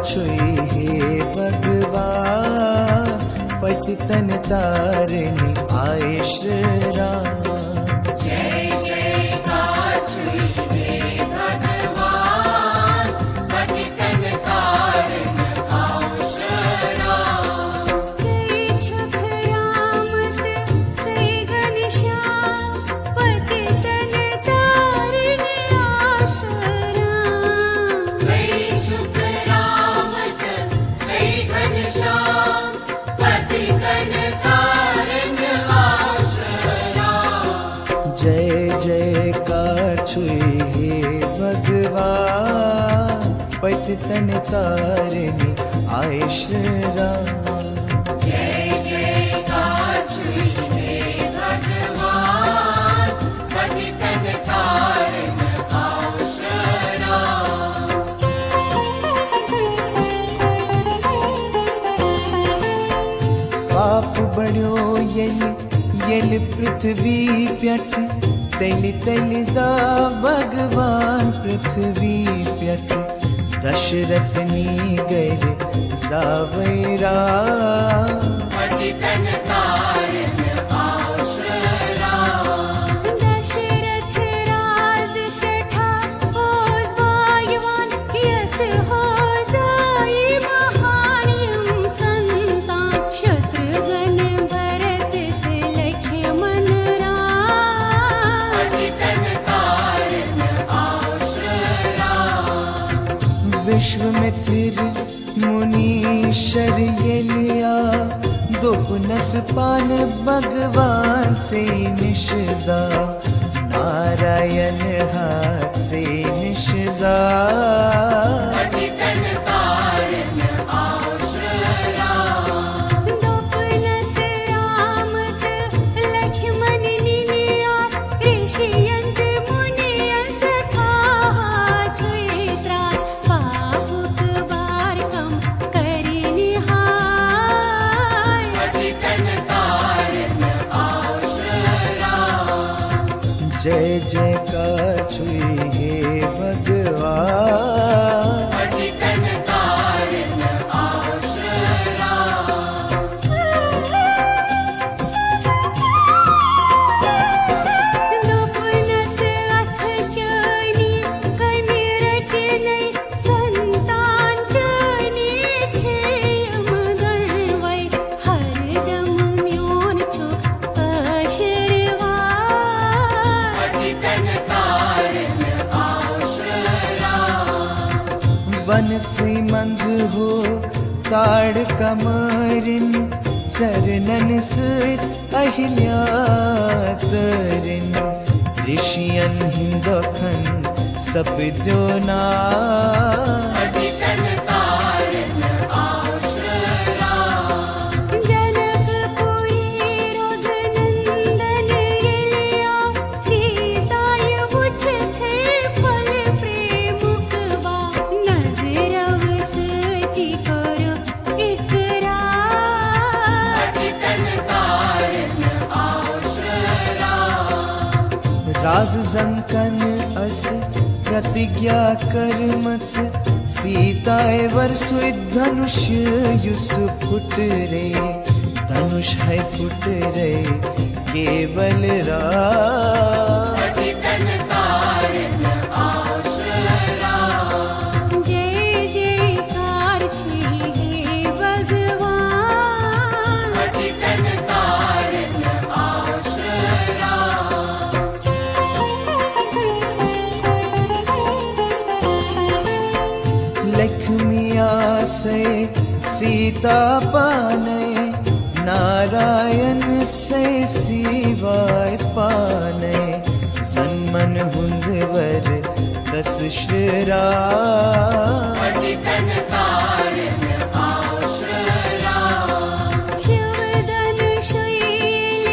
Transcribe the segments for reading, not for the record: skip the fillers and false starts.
छुई हे भगवान पतितन तारिणी आए श्री राम। जय जयकार छुई हे भगवान पतितन तारिणी आए श्री राम। जय जयकार छुई हे भगवान पतितन तारिणी आए श्री राम। पाप बढ़ियो यल पृथ्वी प्यठ तैली तैली जा भगवान पृथ्वी प्यठ दशरथ नी गैर जावैरा पतितन तारिणी आए श्री राम। दशरथ राज सठा होस भाग्यवान यस हो जाई महान यम संतान शत्रुघ्न भरत लक्ष्मण राम। पतितन तारिणी आए श्री राम। विश्वामित्र मुनीश्वर ये लिया दो पुनस पान भगवान से निशजा नारायण हाथ से निशजा। पतितन तारिणी आए श्री राम। दो पुनस रामत लक्ष्मण निनिया ऋषियंत मुनियन सखा छुई त्रास पापुक बार कम करिनि हाय। पतितन तारिणी आए श्री राम। जय जयकार छुई हे भगवान पतितन तारिणी आए श्री राम। दो पुनस अथ चनी कमी रटनै संतान चनी छेयम गर्वै हरदम म्योन छु आशीर्वाद। पतितन तारिणी आए श्री राम। बंसी मंज हो ताड़ कमरिन चरणन सुत अहिल्या तरिन ऋषियन हिंदखन सपद्यो ना। पतितन तारिणी आए श्री राम। जनकपुरी रघुनंदन लिया सीताय बुझ थे फल प्रेमुकवा नजरव सती करो इकरार। पतितन तारिणी आए श्री राम। राज जंकन अस प्रतिज्ञा कर मत सीताए वरसुई धनुष युस फुट रे धनुष है फुट रे केवल राम। पतितन तारिणी आए श्री राम। जय जयकार छुई हे भगवान पतितन तारिणी आए श्री राम। लक्ष्मिया से सीता पाने नारायण से शिवाय पाने सन्मन हुंदवर दस श्री राम। पतितन तारिणी आए श्री राम। शिवधन शैल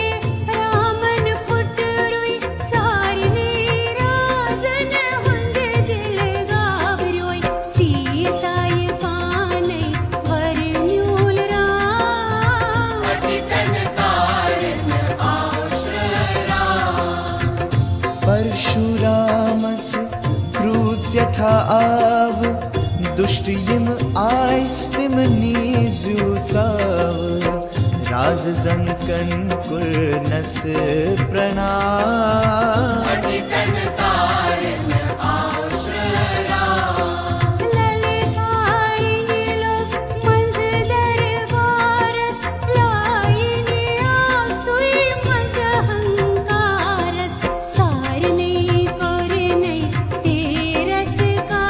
रामन फुट रोई सारिणी राजन हुंद दिल गावरोई सीताय पानै वर म्यूल राम। पतितन तारिणी आए श्री राम। परशुरामस क्रूर जठा आव दुष्ट यम आइस्तिम नीजुचाव राज जंकन कुर्नस प्रणाम पतितन तारण आश्रया ललकारिणी लोक मंज दरबारस लाइनी आसुई मंज हंकारस सारने करने तेरस का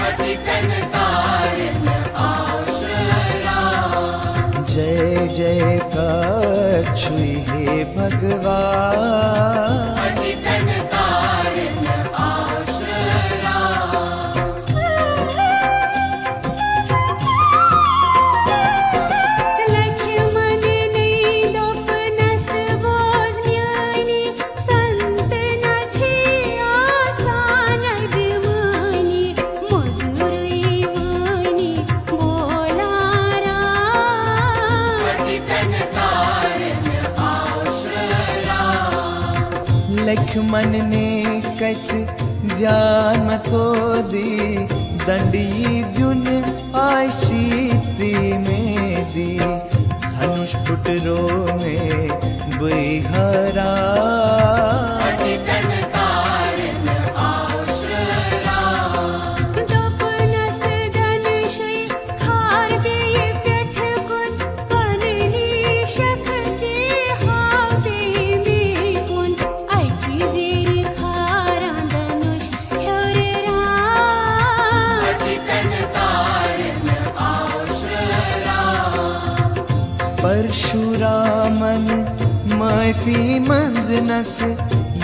पतितन तारण आश्रया जय जयकार छुई हे भगवान पतितन तारण आश्रया लक्ष्मण ने दोपनस बोझ म्यानी संत न छे आसान अभिमानी मधुरई वाणी बोलारा पतितन तारण आश्रया लक्ष्मण ने कत ध्यान मतो दी दंडी व्युन आय सीती में दी धनुष पुटरो में बिहरा पतितन तारण आश्रया दोपनस धनुषै खार बेय पेठ कुन कननी शखते हावे में कुन ऐकी जीर खारा धनुष ह्योररा पतितन तारण आश्रया परशुरामन माफी मंजनस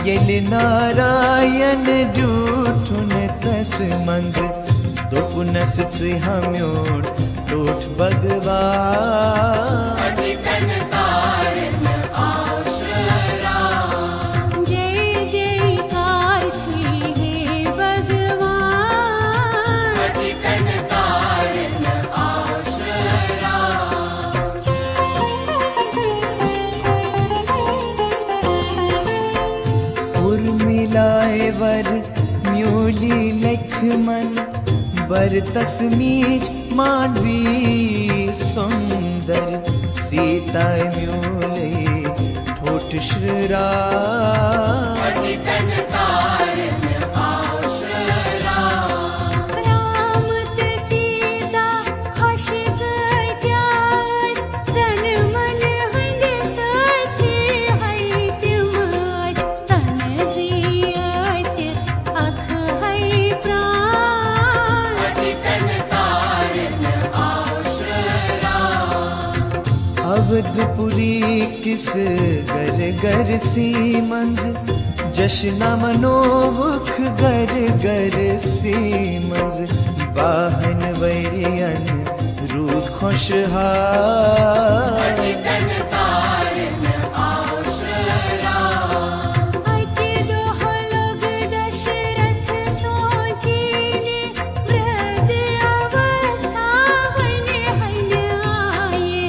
यल नारायण डूठुन तस मंज दोपुनस हमयों टूठ भगवान पतितन तारण आश्रया जय जयकार छुई हे भगवान पतितन तारण आश्रया उर्मिलाए वर म्यूली लक्ष्मण बर तस्मीर मांडवी सुंदर सीता म्यूले ठोठ श्रीरा पतितन तारण आश्रया राम ते सीता खुश गई त्यास तन मन हंद साथी है तिमस तन जियास अख है प्राण पतितन तारण आश्रया अवधपुरी किस गर गर सी मंज जशना मनोमुख गर गर सी मंज बाहन वैरियन रूद खुशहाल पतितन तारण आश्रया आके दोह लोग दशरथ सोचीने वृद्ध अवस्था वने आए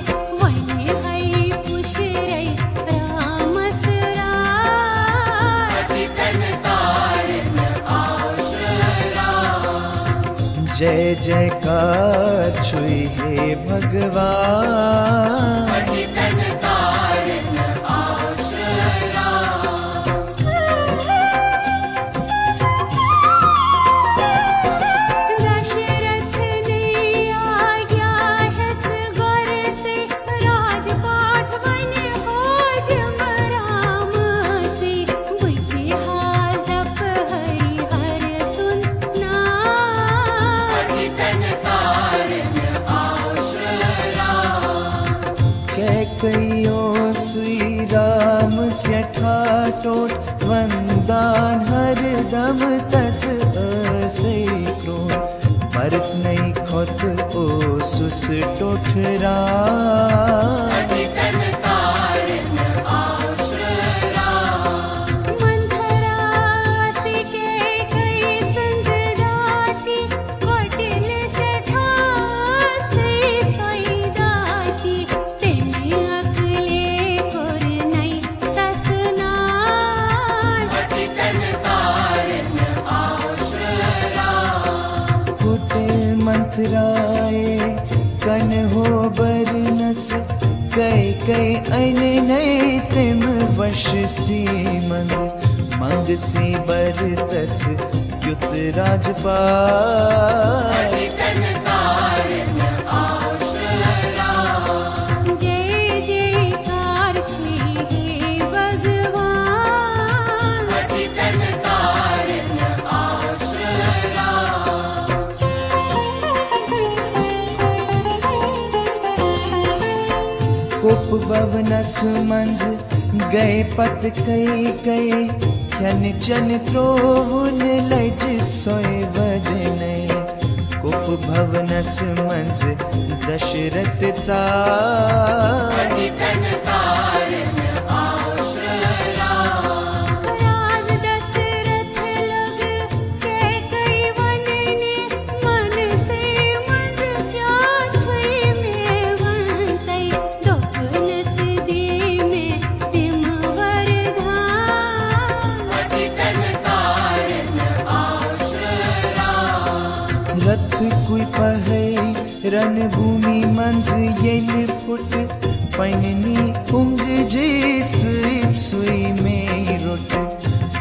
वने है पुशरै रामसरा पतितन तारण आश्रया जय जयकार छुई हे भगवान पतितन तारण आश्रया दशरथ ने आज्ञा हित गौर से राजपाट बने होद्यम राम से बुद्धि हाजप हरि हर सुनना पतितन तारण आश्रया कैकयो सुई राम से ठाटोट वंदान हर दम तस असै क्रोध भरत नहीं खोत ओ सुस टोठरा पतितन तारण आश्रया मंथरासी के कई संग दासी कोटिल से ठासी सोई दासी तेने अकले खोर नहीं तसना पतितन तारण आश्रया कुट मथुराए कन हो बरनस कई कई अन नए तिम वश सी मंग मंग सी बरतस युत राजपाल जय जयकार छे हे भगवान कुप भवनस मंज गए पत कई कई खन चन त्रोवन लज सोय वदने कुप भवनस मंज दशरथ चा राज दशरथ लग कह कई वनने मन से मज क्या छे में वंतई दोपनस दे में तिम वरधान रथ कुई पहे रणभूमि मंज येल फुट पननी पुंग जिस सुई में रुट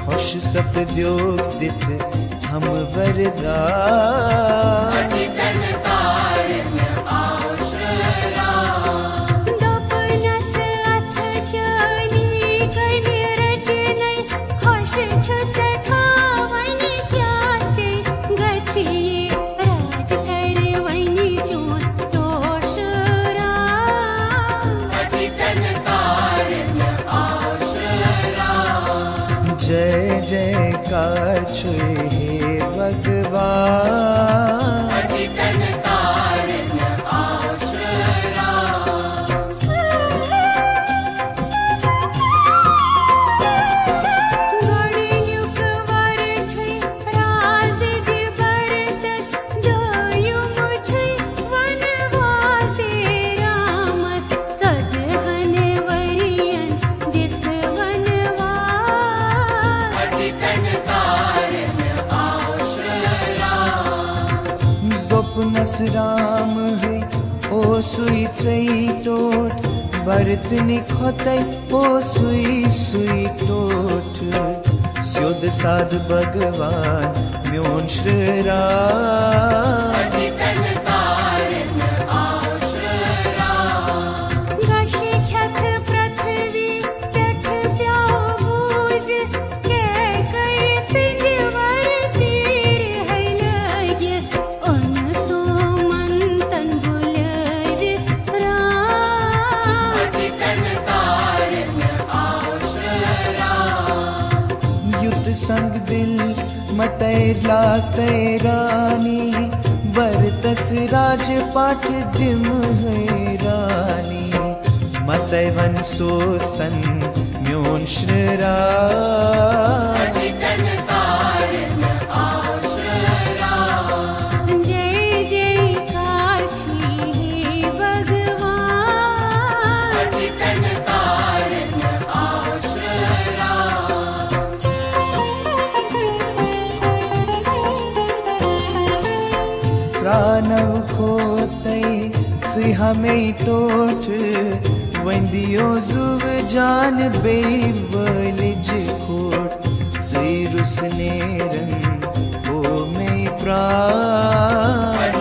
खुश सप द्योग दित हम वरदा दोपनस अथ चनी कनि रटनै खुश छु सठावनि क्या से गछि राज कर वनि चोन तोषरा जय जयकार छुए हे भगवान गणयुक वर छै राज दि बरतस दयुम छै वनवासे रामस सदहन वरियन दिस वनवास गोपनस राम है ओ सुई चई टोट भरत निखोतै ओ सुई सुई टोट स्योद साध भगवान म्योन श्रीरा गश ख्यथ पृथ्वी पेठ प्याओ भूज कह कई सिंधवर तीर है लगिस उन सोमंतन बुलर युद्ध संग दिल मतैला तैरानी बरतस राजपाठ दिम है रानी मतै वन सोस्तन म्योन श्रीरा जय जयकार छे हे भगवान प्राणव खोतै सिंह में टोट वंदियो जुव जान बेवलिज खोट सिरुस नेरन ओ में प्राण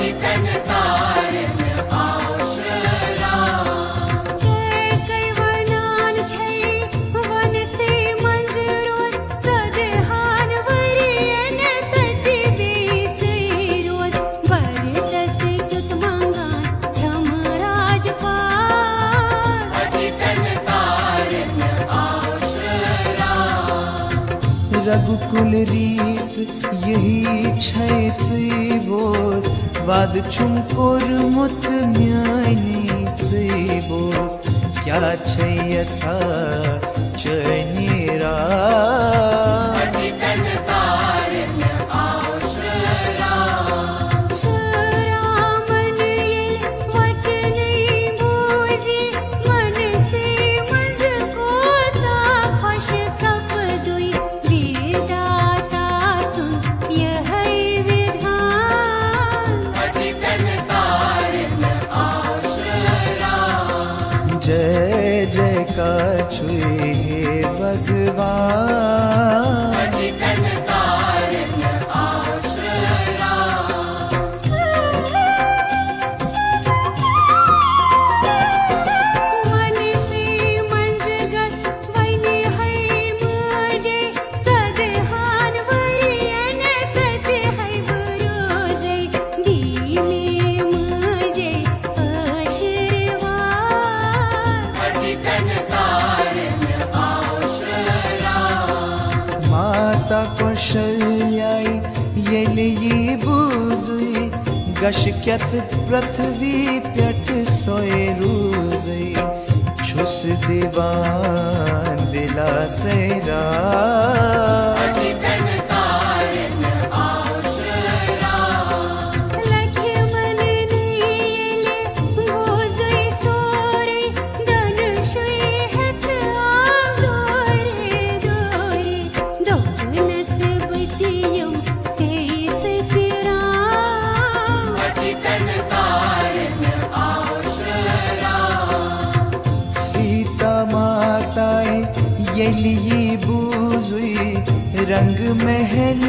कई वनान छै वन से मंज रोज सदहान वरियन तति बीच रोज बरतस युत मंगान छम राजपाल रघुकुल रीत यही छै बोस वाद चुमकोर मुत म्यानी से बोस क्या छै अच्छा चनीरा शरामन ये वचन बोझी मन से मंज कोता खुश सप दुई विदाता सुन यह विधान येले ये बुजुई गशक्यत पृथ्वी प्यट सोए रूजुई छुस दीवान दिला सेरा येली बुजुई रंग महल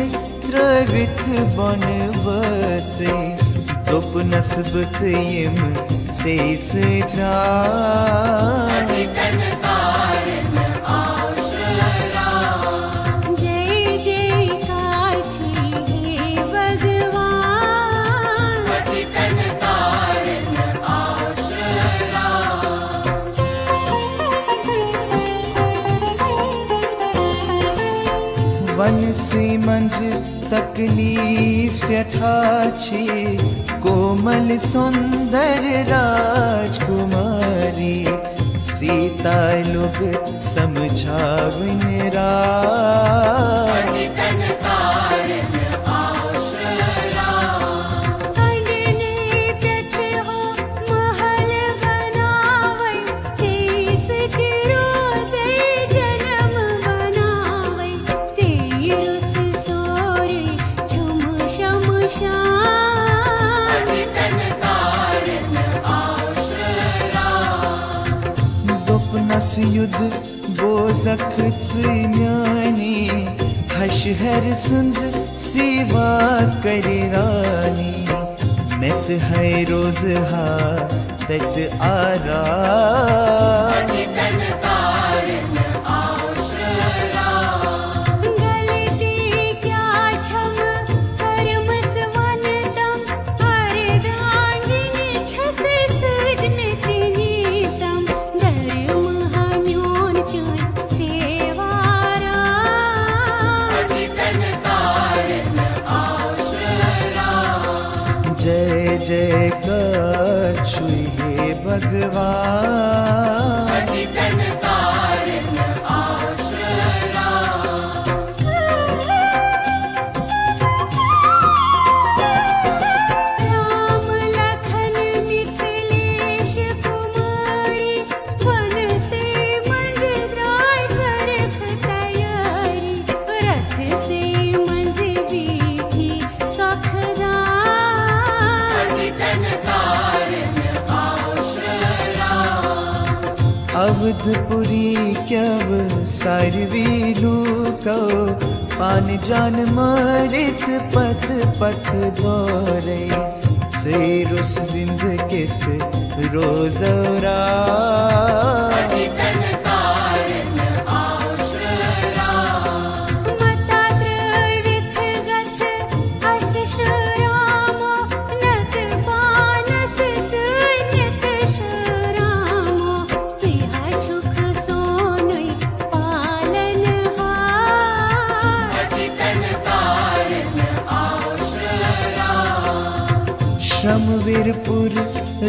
त्रवित बन वचे दोप नस्बत यम से सत्रा जय जयकार छी हे भगवान वन से मंज तकलीफ से ठाची कोमल सुंदर राजकुमारी सीता लोग समझाविन युद्ध बोजख म्यानी हश हर सुंज सेवा करे रानी मित है रोज हा तत आरा जय जयकार छुई हे भगवान राम लखन मिथिलेश कुमारी वन से मंज राय करख तैयारी रथ से मंज बीठी सखदा अवधपुरी क्यव सारवी लूको पान जान मारित पथ पथ दौरे से रुस जिंदगित रोजरा श्रमवीरपुर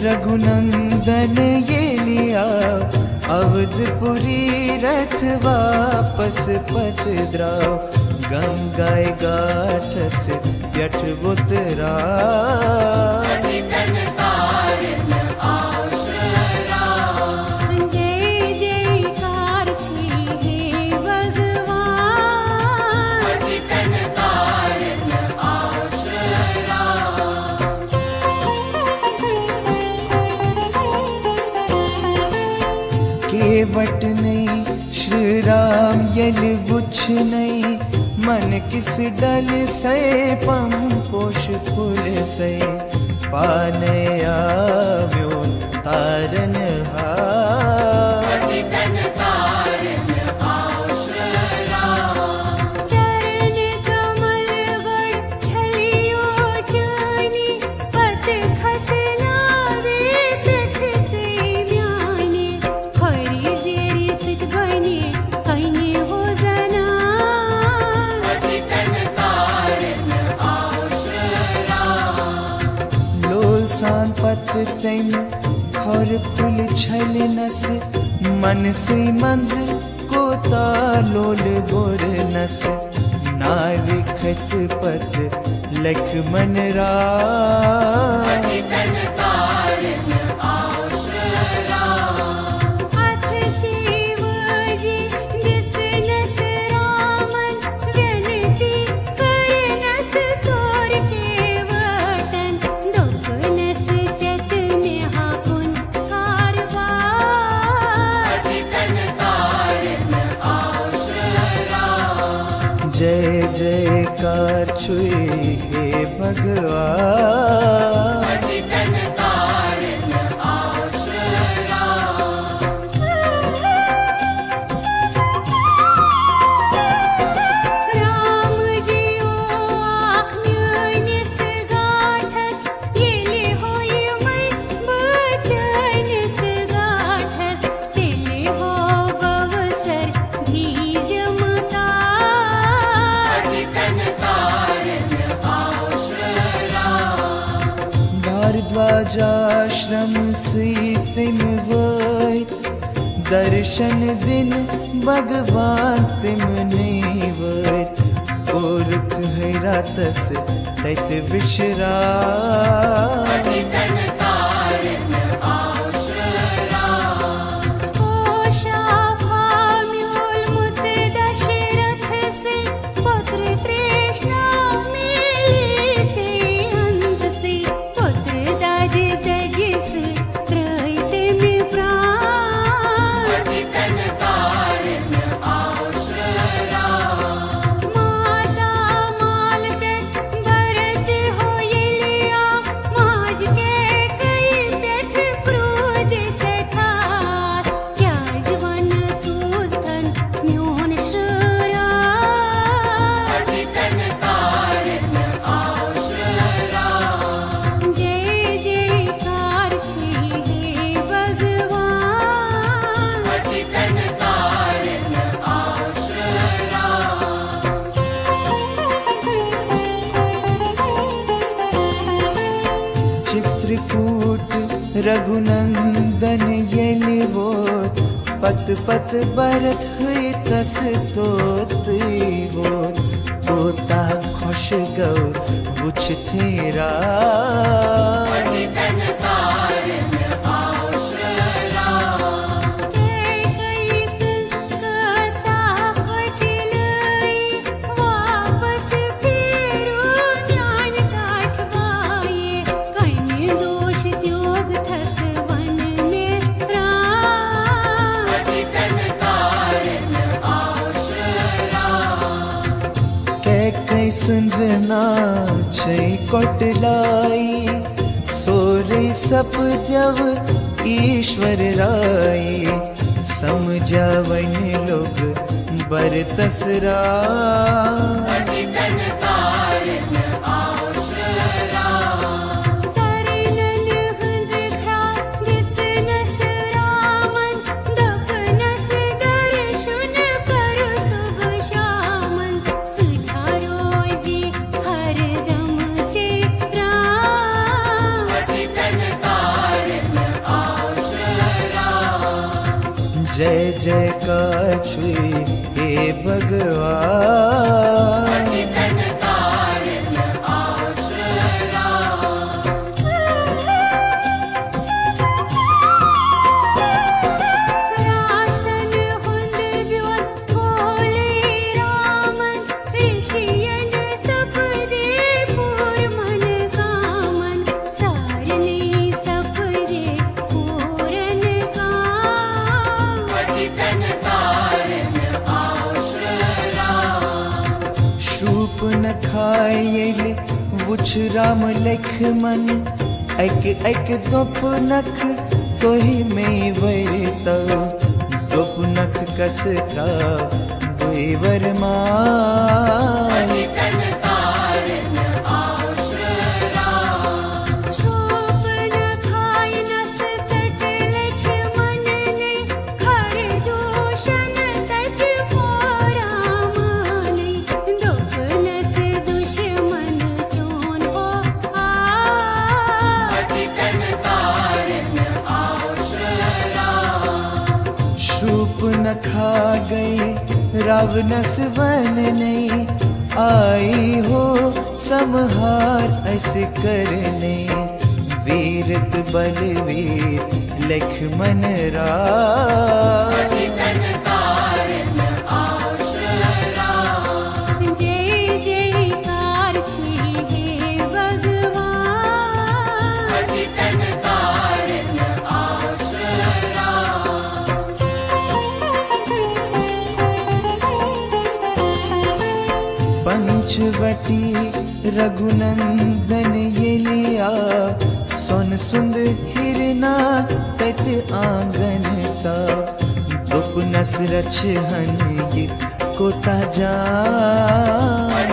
रघुनंदन ये लिया अवधपुरी रथ वापस पथ द्राव गंगाए गाठस यठ उतरा जय जयकार छी हे भगवान केवट नहीं श्री राम यल बुछ नहीं मन किस डल से पम पोष फूल से पाने आव्यो तारन चरण कमल गढ़ छलियो जानी पत खसनावे पृथ से म्याने हरि जेरी सिद्ध बने कहीं हो जना सान पत तेम खौर पुल छल नस मन से मंजिल को तालोल बोर नस नाव खत पत लख मन अथ जीव जी दिस नस रामन व्यनति कर नस तोर के वतन दुख नस चत में हाकुन कारवार जय जयकार छुए हे भगवान राम जी ओ आख्म्योनिस गाठस येले होई मैं बचनस गाठस तेले हो गवसर धीज मता भारद्वाजाश्रम से तिम वैत दर्शन दिन भगवान तिम नेवत गोरख हैरा तस तैत विश्रा कोशा भाम्योल मुत दशरथ से पुत्र तृष्णा मिले से अंत से पुत्र दाद दगिस त्रैत में प्राण माता माल पेट भरत होइलिया माज के कई पेट क्रोध सठास क्या जीवन सुस्थन म्योन शरा जय जयकार छे हे भगवान चित्रकूट रघुनंदन येलिवोत पत पत भरत हुई तस तोत वोत तोता खुश गौ वुछ थेरा कई संस्कृता पटिलई वापस फेरो ज्ञान काठवाए कन्य दोष त्याग थस वन में प्राण कई सुनजना छै कोटलाई सोरे सप जव ईश्वर राय समझावन लोग बरतसरा सरनन हंस खा दिस नस रामन दप नस दर्शन करो शुभ शामन सुधारोजी हरदम ते राम जय जयकार छुई हे भगवान रासन हुंद ब्योन भोले रामन ऋषियन सब दे पूर मन कामन सारने सब दे पूरन काम श्रूप न खायल वुछ राम लख मन एक एक दोप नख तोहि में वरत दोप नख कसरा दुई वरमान शोभ न खाय नस चट लख मन ने खर दूषण तज पोराम ने दुख नस दुश्मन चोन हो आ खा गए रावणस वन नहीं, आई हो समहार ऐसे करने। वीरत बलवीर लक्ष्मण राम, जय जयकार छी हे भगवान। पंचवटी रघुनंदन ये लिया, सोन सुंद हिरना तत आंगन चा। दुपनस रच हन ये कोता जान,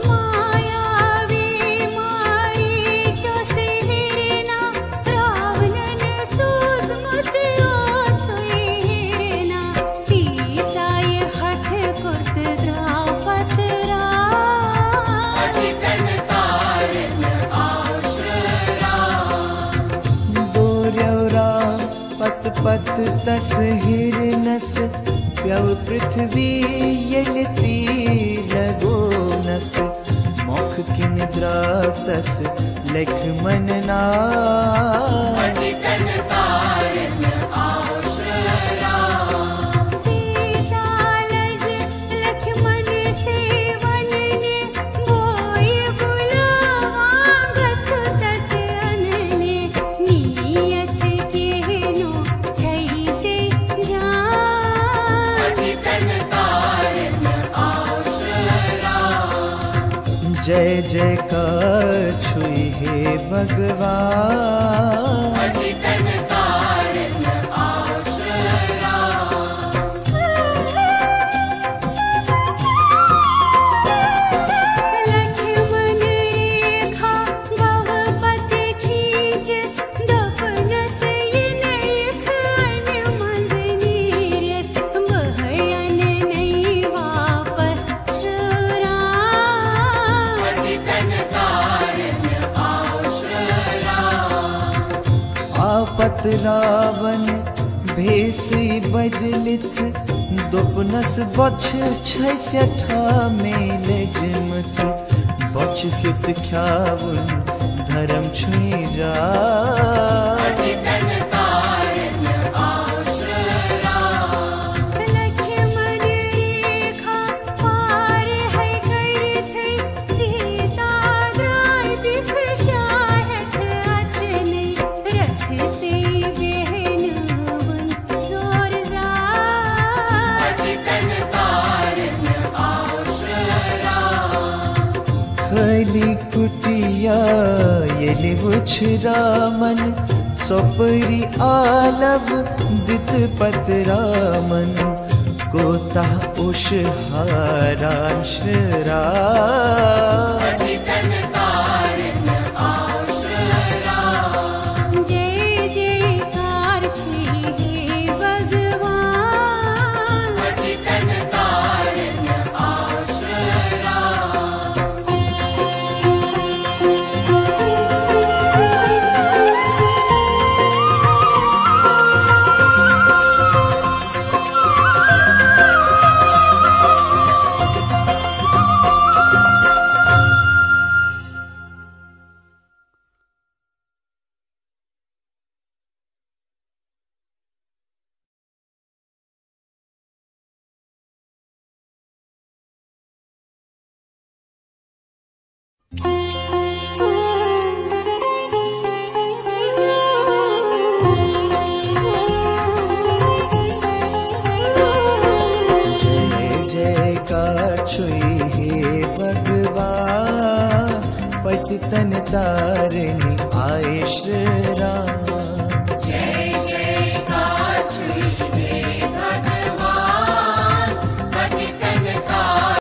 मायावी मारी जो से हिरना, रावणन सूज मुतियो सोई हिरना। सीताय हठ कुर्त द्रापत दोर्यौरा पत पत तस हिरनस, प्यव पृथ्वी यलती लगो नस। मुख की निद्रा तस लक्ष्मण नाम, सीता लज लक्ष्मण सेवन ने, बोई बुलावा गछु तस अनने। नियत केहनो छैते जान, जय जयकार छुई हे भगवान। लक्ष्मण रेखा गवपत खींच, दपनस यिनैख अन मंज नीरत। बहयन नहीं वापस श्राम, आपत रावण भेसी बदलित, दुपनस बछ छैठा में लजमच। बछ हित ख्यावन धर्म छुई जा, लक्ष्मण रेखा पार है कर थई। सीता द्राय बिख शाहत अत नहीं, रथ से बेहनवन जोर जा। खली कुटिया ये वुछ रामन। सोपरी आलव दित पत रामन, कोता उष हारान श्रा। जय जयकार छी हे भगवान। जय जयकार छुई हे भगवान। पतितन तारिणी आए श्री राम।